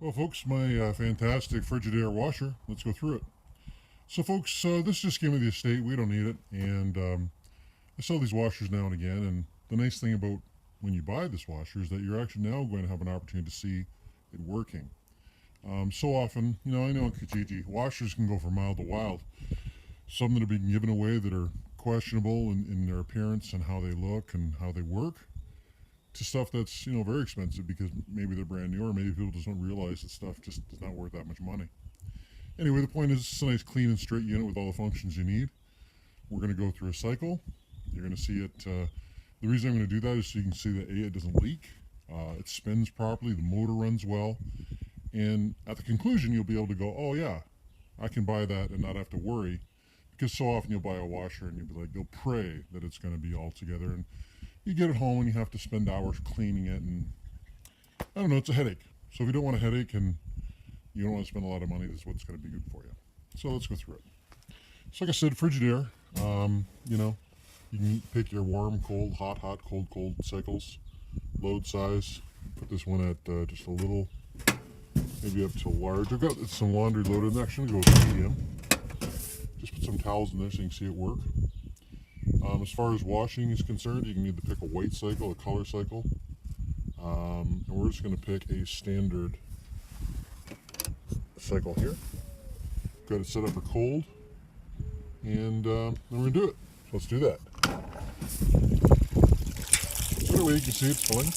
Well, folks, my fantastic Frigidaire washer. Let's go through it. So, folks, this just came with the estate. We don't need it, and I sell these washers now and again. And the nice thing about when you buy this washer is that you're actually now going to have an opportunity to see it working. So often, I know on Kijiji, washers can go from mild to wild. Some that are being given away that are questionable in their appearance and how they look and how they work, to stuff that's very expensive because maybe they're brand new, or maybe people just don't realize that stuff just is not worth that much money. Anyway, the point is it's a nice clean and straight unit with all the functions you need. We're going to go through a cycle. You're going to see it. The reason I'm going to do that is so you can see that it doesn't leak, it spins properly, the motor runs well, and at the conclusion you'll be able to go, oh yeah, I can buy that and not have to worry, because so often you'll buy a washer and you'll pray that it's going to be all together, and you get it home and you have to spend hours cleaning it, and I don't know, it's a headache. So if you don't want a headache and you don't want to spend a lot of money, this is what's going to be good for you. So let's go through it. So like I said, Frigidaire, you can pick your warm, cold, hot, cold cycles, load size. Put this one at just a little, maybe up to large. I've got some laundry loaded, and actually go with medium. Just put some towels in there so you can see it work. As far as washing is concerned, you can either pick a white cycle, a color cycle, and we're just going to pick a standard cycle here. Got it set up for cold, and then we're going to do it. So let's do that. So anyway, you can see it's filling.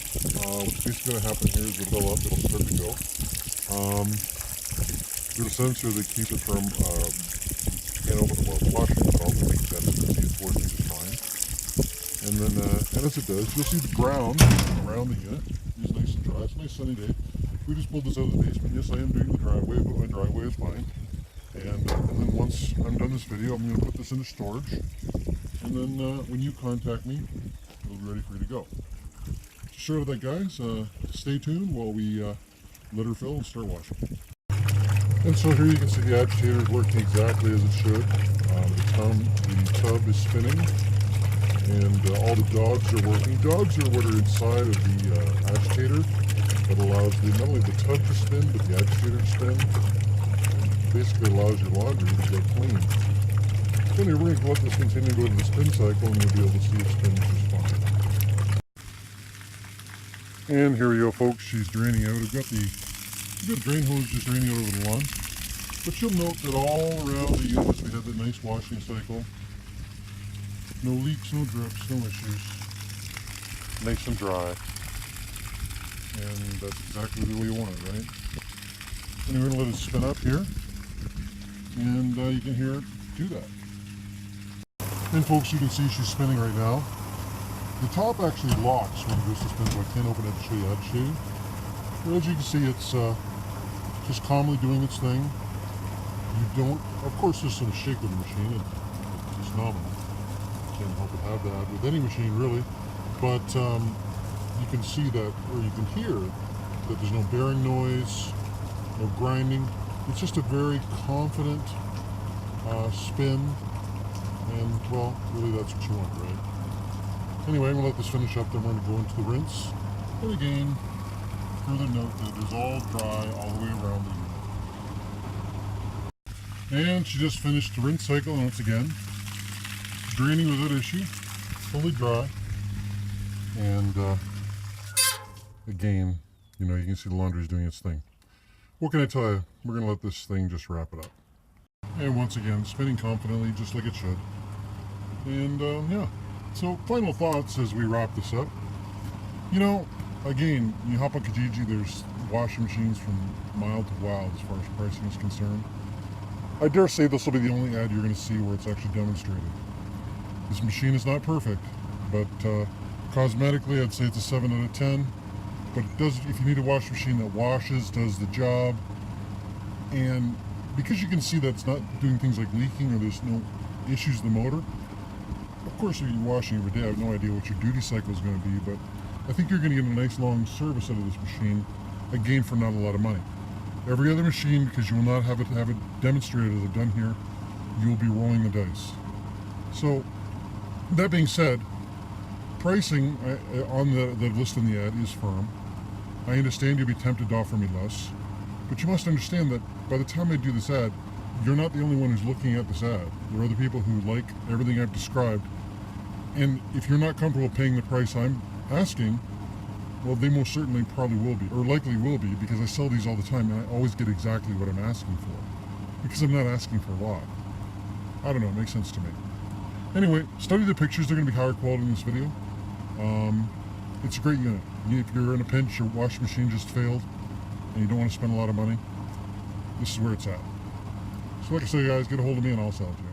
What's basically going to happen here is it'll fill up, it'll start to go. There's a sensor that keeps it from can't open it while it's washing, but I'll make that so you can see it's working just fine. And then, and as it does, you'll see the ground around the unit is nice and dry. It's a nice sunny day. We just pulled this out of the basement. Yes, I am doing the driveway, but my driveway is fine. And then once I'm done this video, I'm going to put this into storage. And then when you contact me, it'll be ready for you to go. Short of that, guys, stay tuned while we let her fill and start washing. And so here you can see the agitator is working exactly as it should. The tub is spinning, and all the dogs are working. Dogs are what are inside of the agitator that allows not only the tub to spin, but the agitator to spin. Basically allows your laundry to get clean. So anyway, we're going to let this continue to go to the spin cycle, and you'll be able to see it spin just fine. And here we go, folks. She's draining out. I've got the drain hose just draining out over the lawn. But you'll note that all around the units we have that nice washing cycle. No leaks, no drips, no issues. Nice and dry. And that's exactly the way you want it, right? And we're going to let it spin up here. And you can hear it do that. And folks, you can see she's spinning right now. The top actually locks when it goes to spin, so I can't open it to show you how to shade. But as you can see, it's just calmly doing its thing. You don't, of course, there's some shake with the machine. It's nominal. Can't help but have that with any machine, really. But you can see that, or you can hear that there's no bearing noise, no grinding. It's just a very confident spin, and well, really that's what you want, right? Anyway, I'm going to let this finish up, then we're going to go into the rinse. And again, further note that it is all dry all the way around the unit. And she just finished the rinse cycle once again. Draining without issue, fully dry. And again, you can see the laundry is doing its thing. What can I tell you? We're going to let this thing just wrap it up. And once again, spinning confidently, just like it should. And yeah, so final thoughts as we wrap this up. Again, you hop on Kijiji, there's washing machines from mild to wild as far as pricing is concerned. I dare say this will be the only ad you're going to see where it's actually demonstrated. This machine is not perfect, but cosmetically I'd say it's a 7 out of 10. But it does, if you need a washing machine that washes, does the job, and because you can see that it's not doing things like leaking or there's no issues with the motor. Of course, if you're washing every day, I have no idea what your duty cycle is going to be, but I think you're going to get a nice long service out of this machine, again for not a lot of money. Every other machine, because you will not have it demonstrated as I've done here, you will be rolling the dice. So, that being said, pricing on the list in the ad is firm. I understand you'll be tempted to offer me less. But you must understand that by the time I do this ad, you're not the only one who's looking at this ad. There are other people who like everything I've described. And if you're not comfortable paying the price I'm asking, well, they most certainly probably will be, or likely will be, because I sell these all the time and I always get exactly what I'm asking for. Because I'm not asking for a lot. I don't know, it makes sense to me. Anyway, study the pictures, they're going to be higher quality in this video. It's a great unit. If you're in a pinch, your washing machine just failed, and you don't want to spend a lot of money, this is where it's at. So like I say, guys, get a hold of me and I'll sell it to you.